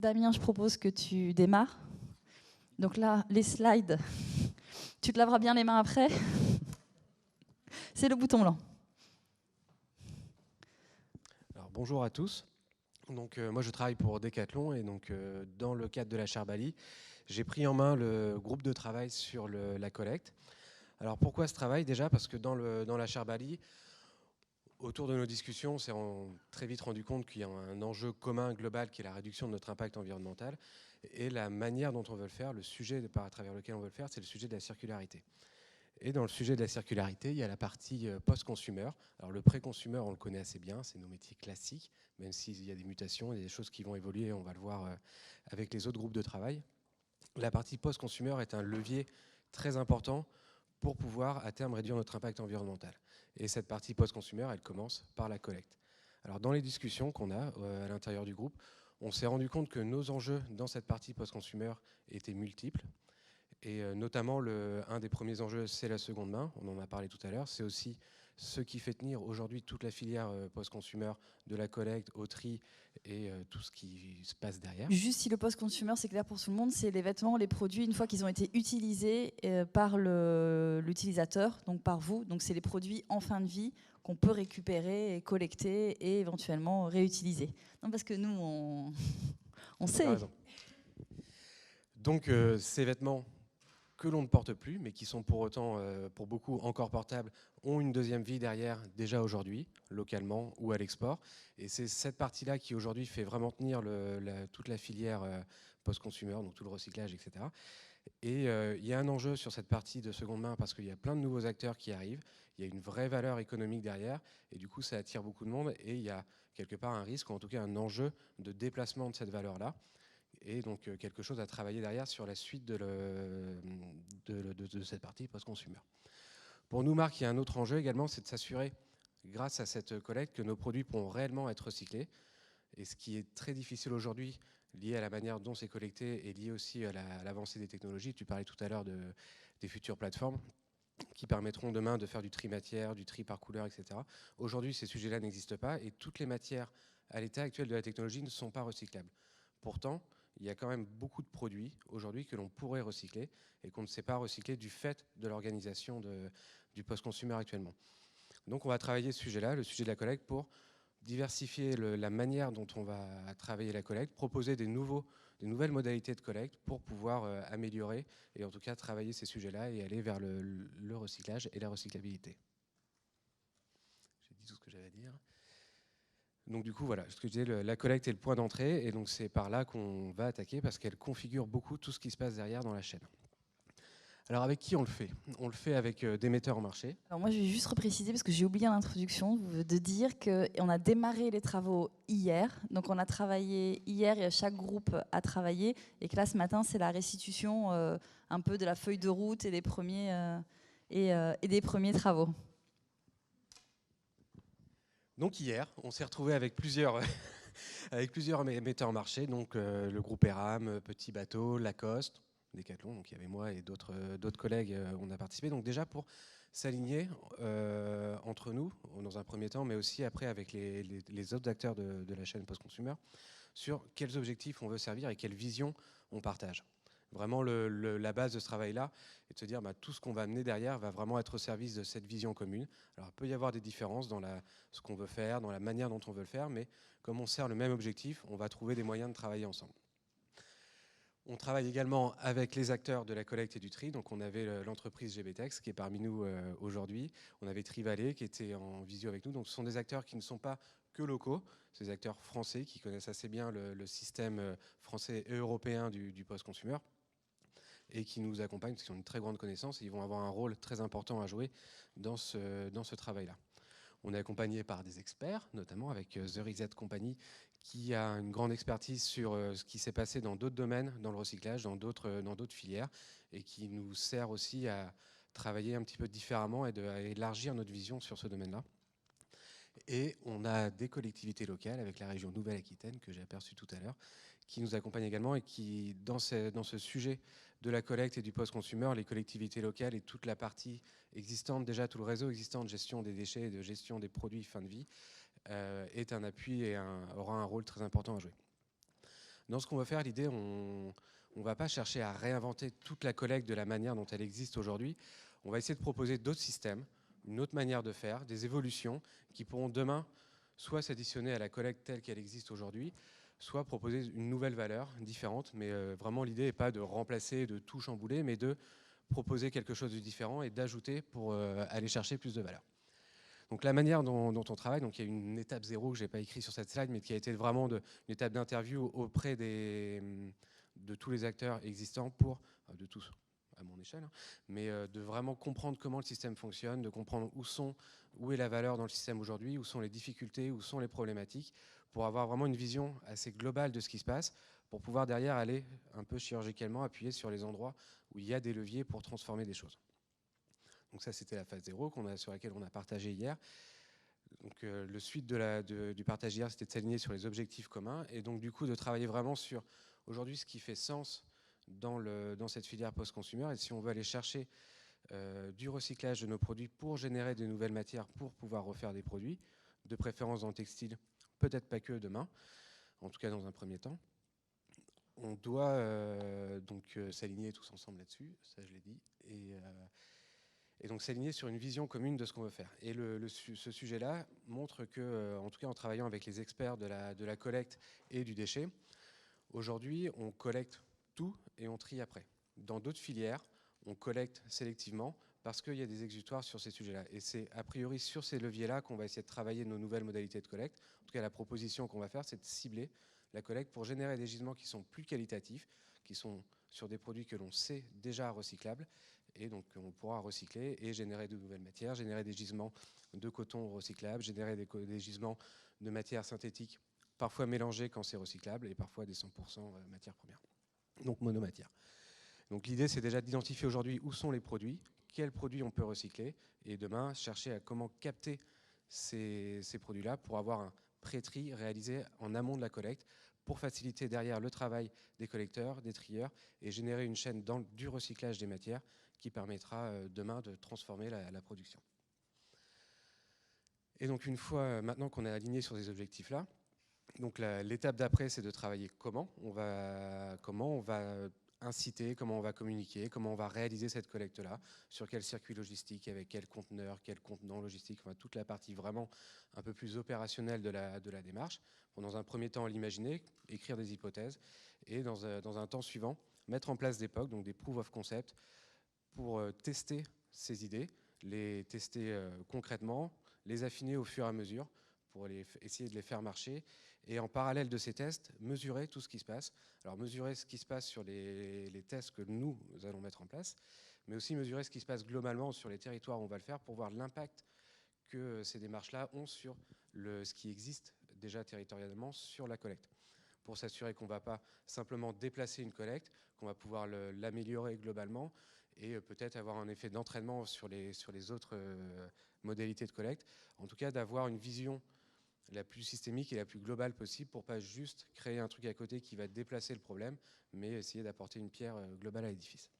Damien, je propose que tu démarres. Donc là, les slides, tu te laveras bien les mains après. C'est le bouton blanc. Alors, bonjour à tous. Donc, moi, je travaille pour Decathlon et donc, dans le cadre de la Charbali, j'ai pris en main le groupe de travail sur la collecte. Alors, pourquoi ce travail? Déjà, parce que dans la Charbali, autour de nos discussions, on s'est très vite rendu compte qu'il y a un enjeu commun global qui est la réduction de notre impact environnemental. Et la manière dont on veut le faire, le sujet à travers lequel on veut le faire, c'est le sujet de la circularité. Et dans le sujet de la circularité, il y a la partie post-consumer. Alors le pré-consumer, on le connaît assez bien, c'est nos métiers classiques, même s'il y a des mutations, il y a des choses qui vont évoluer, on va le voir avec les autres groupes de travail. La partie post-consumer est un levier très important pour pouvoir à terme réduire notre impact environnemental. Et cette partie post-consumer, elle commence par la collecte. Alors dans les discussions qu'on a à l'intérieur du groupe, on s'est rendu compte que nos enjeux dans cette partie post-consumer étaient multiples. Et notamment, un des premiers enjeux, c'est la seconde main. On en a parlé tout à l'heure. C'est aussi ce qui fait tenir aujourd'hui toute la filière post-consumer, de la collecte au tri et tout ce qui se passe derrière. Juste si le post-consumer, c'est clair pour tout le monde, c'est les vêtements, les produits, une fois qu'ils ont été utilisés par l'utilisateur, donc par vous. Donc c'est les produits en fin de vie qu'on peut récupérer et collecter et éventuellement réutiliser. Non, parce que nous, on Tu as sait. raison. Donc ces vêtements que l'on ne porte plus, mais qui sont pour autant, pour beaucoup, encore portables, ont une deuxième vie derrière, déjà aujourd'hui, localement ou à l'export. Et c'est cette partie-là qui aujourd'hui fait vraiment tenir toute la filière post-consumer, donc tout le recyclage, etc. Et il y a un enjeu sur cette partie de seconde main parce qu'il y a plein de nouveaux acteurs qui arrivent, il y a une vraie valeur économique derrière, et du coup ça attire beaucoup de monde, et il y a quelque part un risque, ou en tout cas un enjeu de déplacement de cette valeur-là. Et donc quelque chose à travailler derrière sur la suite de cette partie post-consumer. Pour nous, Marc, il y a un autre enjeu également, c'est de s'assurer, grâce à cette collecte, que nos produits pourront réellement être recyclés. Et ce qui est très difficile aujourd'hui, lié à la manière dont c'est collecté et lié aussi à l'avancée des technologies. Tu parlais tout à l'heure des futures plateformes qui permettront demain de faire du tri matière, du tri par couleur, etc. Aujourd'hui, ces sujets-là n'existent pas et toutes les matières à l'état actuel de la technologie ne sont pas recyclables. Pourtant, il y a quand même beaucoup de produits aujourd'hui que l'on pourrait recycler et qu'on ne sait pas recycler du fait de l'organisation du post-consumer actuellement. Donc on va travailler ce sujet-là, le sujet de la collecte, pour diversifier la manière dont on va travailler la collecte, proposer des nouvelles modalités de collecte pour pouvoir améliorer et en tout cas travailler ces sujets-là et aller vers le recyclage et la recyclabilité. J'ai dit tout ce que j'avais à dire. Donc du coup, voilà, ce que je disais, la collecte est le point d'entrée, et donc c'est par là qu'on va attaquer parce qu'elle configure beaucoup tout ce qui se passe derrière dans la chaîne. Alors avec qui on le fait? On le fait avec des metteurs en marché. Alors moi, je vais juste repréciser, parce que j'ai oublié en introduction, de dire qu'on a démarré les travaux hier. Donc on a travaillé hier et chaque groupe a travaillé. Et que là, ce matin, c'est la restitution un peu de la feuille de route et des premiers travaux. Donc hier, on s'est retrouvé avec plusieurs, avec plusieurs metteurs en marché, donc le groupe Eram, Petit Bateau, Lacoste, Decathlon, donc il y avait moi et d'autres collègues, on a participé. Donc déjà pour s'aligner entre nous, dans un premier temps, mais aussi après avec les autres acteurs de la chaîne post-consumer, sur quels objectifs on veut servir et quelle vision on partage. Vraiment, la base de ce travail-là est de se dire tout ce qu'on va amener derrière va vraiment être au service de cette vision commune. Alors, il peut y avoir des différences dans ce qu'on veut faire, dans la manière dont on veut le faire, mais comme on sert le même objectif, on va trouver des moyens de travailler ensemble. On travaille également avec les acteurs de la collecte et du tri. Donc, on avait l'entreprise GBTEX qui est parmi nous aujourd'hui. On avait Trivalet qui était en visio avec nous. Donc, ce sont des acteurs qui ne sont pas que locaux, c'est des acteurs français qui connaissent assez bien le système français et européen du post-consumer et qui nous accompagnent parce qu'ils ont une très grande connaissance et ils vont avoir un rôle très important à jouer dans ce travail-là. On est accompagné par des experts, notamment avec The Reset Company, qui a une grande expertise sur ce qui s'est passé dans d'autres domaines, dans le recyclage, dans d'autres filières, et qui nous sert aussi à travailler un petit peu différemment et à élargir notre vision sur ce domaine-là. Et on a des collectivités locales avec la région Nouvelle-Aquitaine, que j'ai aperçu tout à l'heure, qui nous accompagnent également et qui, dans ce sujet de la collecte et du post-consumer, les collectivités locales et toute la partie existante, déjà tout le réseau existant de gestion des déchets et de gestion des produits fin de vie, est un appui et aura un rôle très important à jouer. Dans ce qu'on va faire, l'idée, on ne va pas chercher à réinventer toute la collecte de la manière dont elle existe aujourd'hui. On va essayer de proposer d'autres systèmes, une autre manière de faire, des évolutions qui pourront demain soit s'additionner à la collecte telle qu'elle existe aujourd'hui, soit proposer une nouvelle valeur différente. Mais vraiment, l'idée n'est pas de remplacer, de tout chambouler, mais de proposer quelque chose de différent et d'ajouter pour aller chercher plus de valeur. Donc la manière dont on travaille, donc il y a une étape zéro que je n'ai pas écrit sur cette slide, mais qui a été vraiment une étape d'interview auprès de tous les acteurs existants de tous à mon échelle, hein, mais de vraiment comprendre comment le système fonctionne, de comprendre où est la valeur dans le système aujourd'hui, où sont les difficultés, où sont les problématiques, pour avoir vraiment une vision assez globale de ce qui se passe, pour pouvoir derrière aller un peu chirurgicalement appuyer sur les endroits où il y a des leviers pour transformer des choses. Donc ça, c'était la phase 0 sur laquelle on a partagé hier. Donc, le suite du partage hier, c'était de s'aligner sur les objectifs communs et donc du coup de travailler vraiment sur aujourd'hui ce qui fait sens dans cette filière post-consumer et si on veut aller chercher du recyclage de nos produits pour générer de nouvelles matières pour pouvoir refaire des produits, de préférence dans le textile, peut-être pas que demain, en tout cas dans un premier temps. On doit s'aligner tous ensemble là-dessus, ça je l'ai dit, et donc s'aligner sur une vision commune de ce qu'on veut faire. Et ce sujet-là montre que, en tout cas en travaillant avec les experts de la collecte et du déchet, aujourd'hui on collecte tout et on trie après. Dans d'autres filières, on collecte sélectivement parce qu'il y a des exutoires sur ces sujets-là. Et c'est a priori sur ces leviers-là qu'on va essayer de travailler nos nouvelles modalités de collecte. En tout cas, la proposition qu'on va faire, c'est de cibler la collecte pour générer des gisements qui sont plus qualitatifs, qui sont sur des produits que l'on sait déjà recyclables. Et donc, on pourra recycler et générer de nouvelles matières, générer des gisements de coton recyclables, générer des gisements de matières synthétiques, parfois mélangées quand c'est recyclable, et parfois des 100% matières premières, donc monomatières. Donc l'idée, c'est déjà d'identifier aujourd'hui où sont les produits, quels produits on peut recycler, et demain, chercher à comment capter ces produits-là pour avoir un pré-tri réalisé en amont de la collecte, pour faciliter derrière le travail des collecteurs, des trieurs, et générer une chaîne du recyclage des matières qui permettra demain de transformer la production. Et donc une fois maintenant qu'on est aligné sur ces objectifs-là, donc l'étape d'après, c'est de travailler comment on va inciter, comment on va communiquer, comment on va réaliser cette collecte-là, sur quel circuit logistique, avec quel conteneur, quel contenant logistique, enfin, toute la partie vraiment un peu plus opérationnelle de la démarche. Pour, dans un premier temps, l'imaginer, écrire des hypothèses, et dans un temps suivant, mettre en place des POC, donc des Proof of Concept, pour tester ces idées, les tester concrètement, les affiner au fur et à mesure, pour essayer de les faire marcher, et en parallèle de ces tests, mesurer tout ce qui se passe. Alors mesurer ce qui se passe sur les tests que nous allons mettre en place, mais aussi mesurer ce qui se passe globalement sur les territoires où on va le faire pour voir l'impact que ces démarches-là ont sur ce qui existe déjà territorialement sur la collecte. Pour s'assurer qu'on ne va pas simplement déplacer une collecte, qu'on va pouvoir l'améliorer globalement et peut-être avoir un effet d'entraînement sur les autres modalités de collecte. En tout cas, d'avoir une vision la plus systémique et la plus globale possible pour pas juste créer un truc à côté qui va déplacer le problème, mais essayer d'apporter une pierre globale à l'édifice.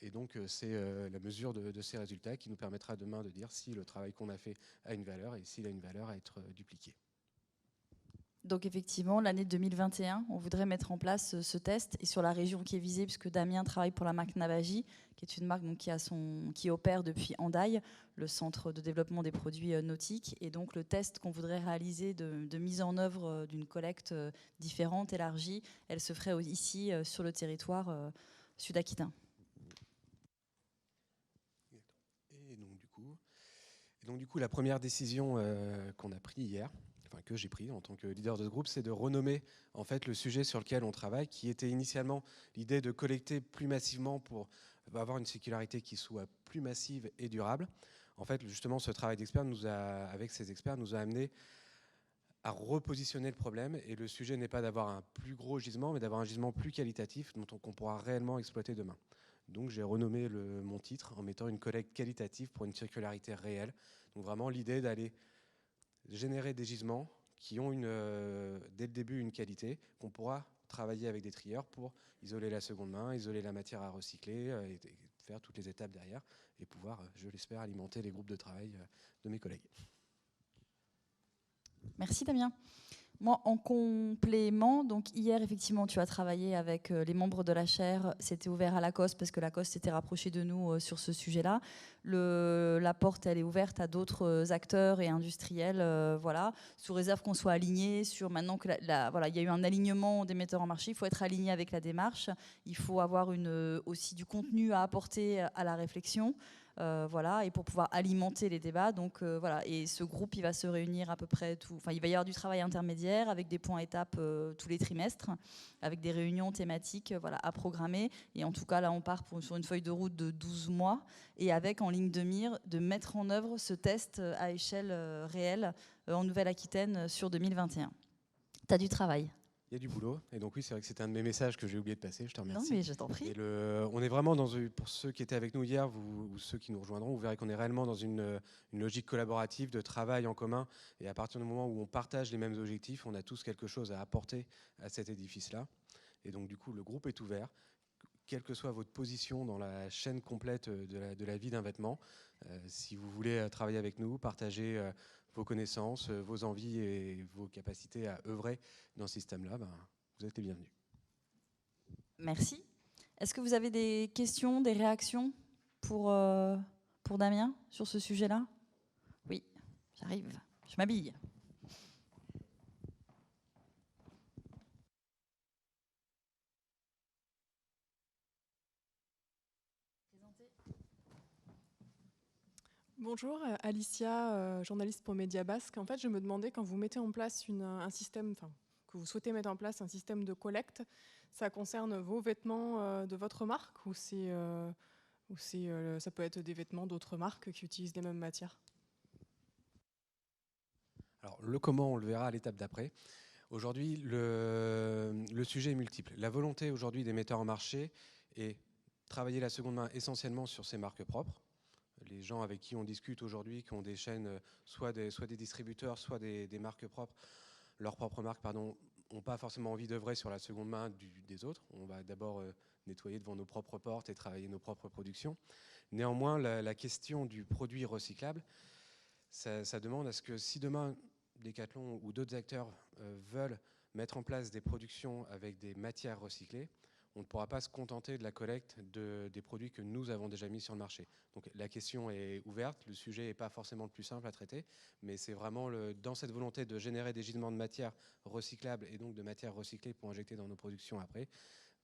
Et donc c'est la mesure de ces résultats qui nous permettra demain de dire si le travail qu'on a fait a une valeur et s'il a une valeur à être dupliqué. Donc effectivement, l'année 2021, on voudrait mettre en place ce test et sur la région qui est visée, puisque Damien travaille pour la marque Navaji, qui est une marque donc, qui opère depuis Hendaye, le centre de développement des produits nautiques. Et donc le test qu'on voudrait réaliser de mise en œuvre d'une collecte différente, élargie, elle se ferait ici sur le territoire sud-aquitain. Et donc du coup, la première décision qu'on a prise hier, que j'ai pris en tant que leader de ce groupe, c'est de renommer en fait le sujet sur lequel on travaille, qui était initialement l'idée de collecter plus massivement pour avoir une circularité qui soit plus massive et durable. En fait, justement, ce travail d'experts avec ces experts nous a amené à repositionner le problème. Et le sujet n'est pas d'avoir un plus gros gisement, mais d'avoir un gisement plus qualitatif qu'on pourra réellement exploiter demain. Donc j'ai renommé mon titre en mettant une collecte qualitative pour une circularité réelle. Donc vraiment l'idée d'aller générer des gisements qui ont dès le début une qualité, qu'on pourra travailler avec des trieurs pour isoler la seconde main, isoler la matière à recycler et faire toutes les étapes derrière et pouvoir, je l'espère, alimenter les groupes de travail de mes collègues. Merci Damien. Moi, en complément, donc hier, effectivement, tu as travaillé avec les membres de la chaire. C'était ouvert à Lacoste parce que Lacoste s'était rapproché de nous sur ce sujet-là. La porte, elle est ouverte à d'autres acteurs et industriels, voilà, sous réserve qu'on soit aligné sur maintenant que voilà, il y a eu un alignement des metteurs en marché. Il faut être aligné avec la démarche. Il faut avoir aussi du contenu à apporter à la réflexion. Voilà, et pour pouvoir alimenter les débats. Donc voilà, et ce groupe, il va se réunir à peu près il va y avoir du travail intermédiaire avec des points étapes tous les trimestres, avec des réunions thématiques voilà, à programmer. Et en tout cas, là, on part sur une feuille de route de 12 mois et avec en ligne de mire de mettre en œuvre ce test à échelle réelle en Nouvelle-Aquitaine sur 2021. Tu as du travail. Il y a du boulot. Et donc oui, c'est vrai que c'était un de mes messages que j'ai oublié de passer. Je te remercie. Non, mais je t'en prie. Et on est vraiment pour ceux qui étaient avec nous hier ou ceux qui nous rejoindront, vous verrez qu'on est réellement dans une logique collaborative de travail en commun. Et à partir du moment où on partage les mêmes objectifs, on a tous quelque chose à apporter à cet édifice-là. Et donc du coup, le groupe est ouvert. Quelle que soit votre position dans la chaîne complète de la vie d'un vêtement, si vous voulez travailler avec nous, partager vos connaissances, vos envies et vos capacités à œuvrer dans ce système-là, vous êtes les bienvenus. Merci. Est-ce que vous avez des questions, des réactions pour Damien sur ce sujet-là? Oui, j'arrive, je m'habille. Bonjour, Alicia, journaliste pour Média Basque. En fait, je me demandais, quand vous mettez en place un système, que vous souhaitez mettre en place un système de collecte, ça concerne vos vêtements de votre marque ou ça peut être des vêtements d'autres marques qui utilisent les mêmes matières? Alors, le comment, on le verra à l'étape d'après. Aujourd'hui, le sujet est multiple. La volonté aujourd'hui des metteurs en marché est travailler la seconde main essentiellement sur ses marques propres. Les gens avec qui on discute aujourd'hui, qui ont des chaînes, soit des distributeurs, soit des marques propres, leurs propres marques, pardon, n'ont pas forcément envie d'œuvrer sur la seconde main des autres. On va d'abord nettoyer devant nos propres portes et travailler nos propres productions. Néanmoins, la question du produit recyclable, ça demande à ce que si demain, Decathlon ou d'autres acteurs veulent mettre en place des productions avec des matières recyclées, on ne pourra pas se contenter de la collecte des produits que nous avons déjà mis sur le marché. Donc la question est ouverte, le sujet n'est pas forcément le plus simple à traiter, mais c'est vraiment dans cette volonté de générer des gisements de matières recyclables et donc de matières recyclées pour injecter dans nos productions après,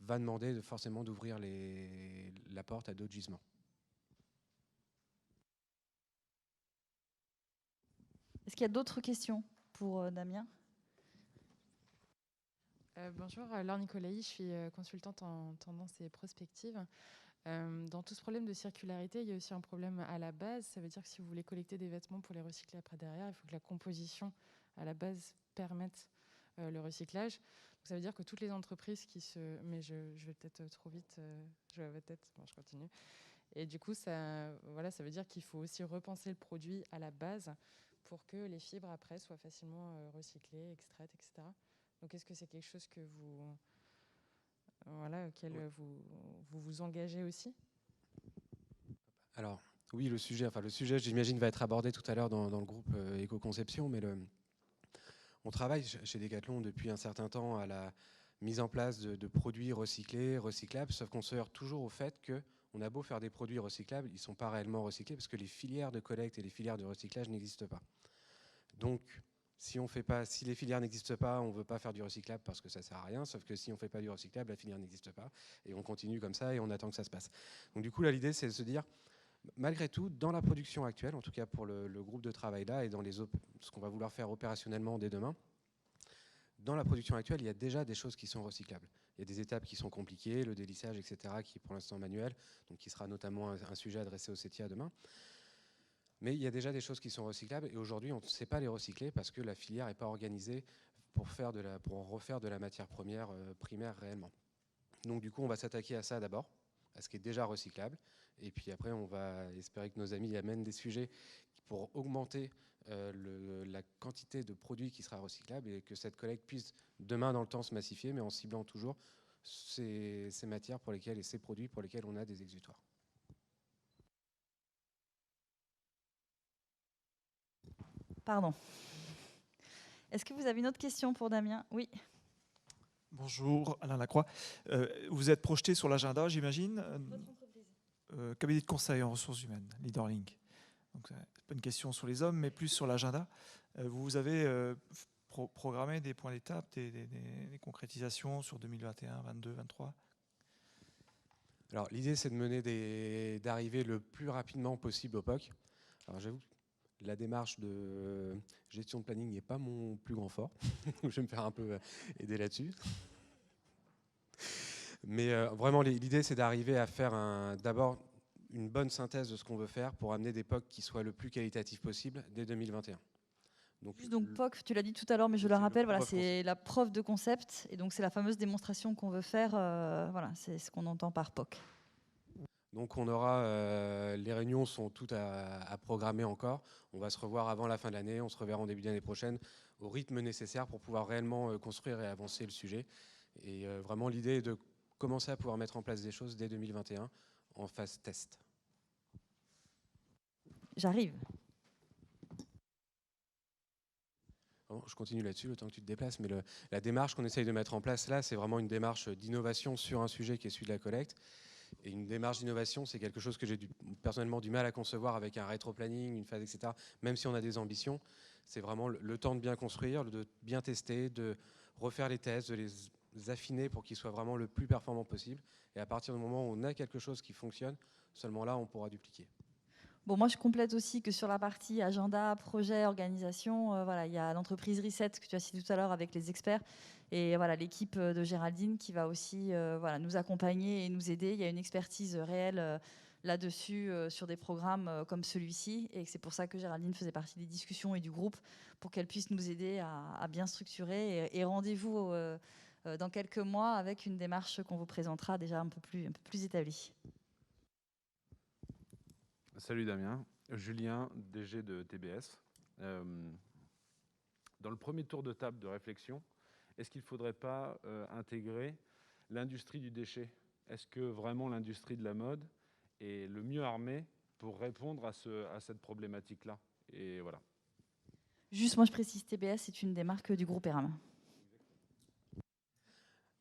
va demander forcément d'ouvrir la porte à d'autres gisements. Est-ce qu'il y a d'autres questions pour Damien? Bonjour, Laure Nicolaï, je suis consultante en tendance et prospective. Dans tout ce problème de circularité, il y a aussi un problème à la base. Ça veut dire que si vous voulez collecter des vêtements pour les recycler après derrière, il faut que la composition à la base permette le recyclage. Donc ça veut dire que toutes les entreprises qui se... Mais je vais peut-être trop vite, je continue. Et du coup, ça veut dire qu'il faut aussi repenser le produit à la base pour que les fibres après soient facilement recyclées, extraites, etc. Donc, est-ce que c'est quelque chose que auquel vous engagez aussi? Alors, oui, le sujet, j'imagine, va être abordé tout à l'heure dans le groupe Éco-Conception, mais on travaille chez Decathlon depuis un certain temps à la mise en place de produits recyclés, recyclables, sauf qu'on se heurte toujours au fait qu'on a beau faire des produits recyclables, ils ne sont pas réellement recyclés parce que les filières de collecte et les filières de recyclage n'existent pas. Donc, si les filières n'existent pas, on ne veut pas faire du recyclable parce que ça ne sert à rien, sauf que si on ne fait pas du recyclable, la filière n'existe pas, et on continue comme ça et on attend que ça se passe. Donc du coup, là, l'idée, c'est de se dire, malgré tout, dans la production actuelle, en tout cas pour le groupe de travail là, et dans ce qu'on va vouloir faire opérationnellement dès demain, dans la production actuelle, il y a déjà des choses qui sont recyclables. Il y a des étapes qui sont compliquées, le délissage, etc., qui est pour l'instant manuel, donc qui sera notamment un sujet adressé au CETIA demain. Mais il y a déjà des choses qui sont recyclables et aujourd'hui, on ne sait pas les recycler parce que la filière n'est pas organisée pour refaire de la matière première primaire réellement. Donc du coup, on va s'attaquer à ça d'abord, à ce qui est déjà recyclable. Et puis après, on va espérer que nos amis amènent des sujets pour augmenter la quantité de produits qui sera recyclable et que cette collecte puisse demain dans le temps se massifier, mais en ciblant toujours ces matières pour lesquelles et ces produits pour lesquels on a des exutoires. Pardon. Est-ce que vous avez une autre question pour Damien? Oui. Bonjour, Alain Lacroix. Vous êtes projeté sur l'agenda, j'imagine. Cabinet de conseil en ressources humaines, LeaderLink. Donc, c'est pas une question sur les hommes, mais plus sur l'agenda. Vous avez programmé des points d'étape, des concrétisations sur 2021, 22, 23? Alors, l'idée, c'est de d'arriver le plus rapidement possible au POC. Alors, j'avoue que la démarche de gestion de planning n'est pas mon plus grand fort. Je vais me faire un peu aider là-dessus. Mais vraiment, l'idée, c'est d'arriver à faire d'abord une bonne synthèse de ce qu'on veut faire pour amener des POC qui soient le plus qualitatifs possible dès 2021. Donc POC, tu l'as dit tout à l'heure, mais je le rappelle, voilà, c'est la preuve de concept, et donc c'est la fameuse démonstration qu'on veut faire. Voilà, c'est ce qu'on entend par POC. Donc on aura, les réunions sont toutes à programmer encore. On va se revoir avant la fin de l'année, on se reverra en début d'année prochaine au rythme nécessaire pour pouvoir réellement construire et avancer le sujet. Et vraiment l'idée est de commencer à pouvoir mettre en place des choses dès 2021 en phase test. J'arrive. Bon, je continue là-dessus le temps que tu te déplaces, mais la démarche qu'on essaye de mettre en place là, c'est vraiment une démarche d'innovation sur un sujet qui est celui de la collecte. Et une démarche d'innovation, c'est quelque chose que j'ai personnellement du mal à concevoir avec un rétro-planning, une phase, etc. Même si on a des ambitions, c'est vraiment le temps de bien construire, de bien tester, de refaire les tests, de les affiner pour qu'ils soient vraiment le plus performants possible. Et à partir du moment où on a quelque chose qui fonctionne, seulement là, on pourra dupliquer. Bon, moi, je complète aussi que sur la partie agenda, projet, organisation, voilà, il y a l'entreprise Reset que tu as cité tout à l'heure avec les experts et voilà, l'équipe de Géraldine qui va aussi voilà, nous accompagner et nous aider. Il y a une expertise réelle là-dessus sur des programmes comme celui-ci et c'est pour ça que Géraldine faisait partie des discussions et du groupe pour qu'elle puisse nous aider à bien structurer. Et rendez-vous dans quelques mois avec une démarche qu'on vous présentera déjà un peu plus établie. Salut Damien, Julien, DG de TBS. Dans le premier tour de table de réflexion, est-ce qu'il ne faudrait pas intégrer l'industrie du déchet? Est-ce que vraiment l'industrie de la mode est le mieux armée pour répondre à cette problématique-là? Et voilà. Juste, moi je précise, TBS, c'est une des marques du groupe Eram.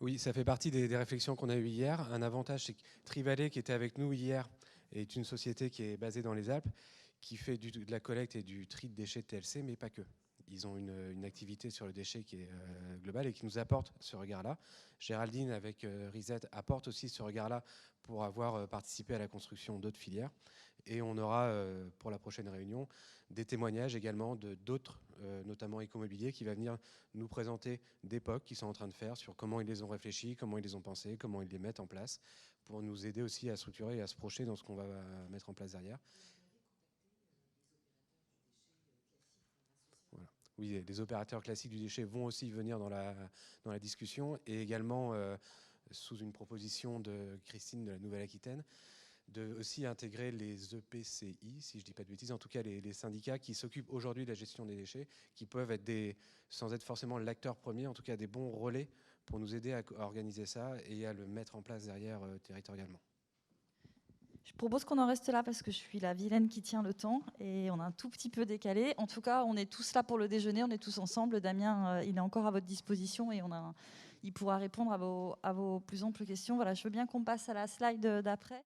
Oui, ça fait partie des réflexions qu'on a eues hier. Un avantage, c'est que Trivalet, qui était avec nous hier, est une société qui est basée dans les Alpes, qui fait de la collecte et du tri de déchets de TLC, mais pas que. Ils ont une activité sur le déchet qui est globale et qui nous apporte ce regard-là. Géraldine, avec Reset, apporte aussi ce regard-là pour avoir participé à la construction d'autres filières. Et on aura, pour la prochaine réunion, des témoignages également d'autres, notamment Ecomobilier, qui va venir nous présenter des POC qu'ils sont en train de faire sur comment ils les ont réfléchis, comment ils les ont pensés, comment ils les mettent en place, pour nous aider aussi à structurer et à se projeter dans ce qu'on va mettre en place derrière. Voilà. Oui, les opérateurs classiques du déchet vont aussi venir dans la discussion, et également, sous une proposition de Christine de la Nouvelle-Aquitaine, de aussi intégrer les EPCI, si je ne dis pas de bêtises, en tout cas les syndicats qui s'occupent aujourd'hui de la gestion des déchets, qui peuvent être sans être forcément l'acteur premier, en tout cas des bons relais pour nous aider à organiser ça et à le mettre en place derrière territorialement. Je propose qu'on en reste là parce que je suis la vilaine qui tient le temps et on a un tout petit peu décalé. En tout cas, on est tous là pour le déjeuner, on est tous ensemble. Damien, il est encore à votre disposition et il pourra répondre à vos plus amples questions. Voilà, je veux bien qu'on passe à la slide d'après.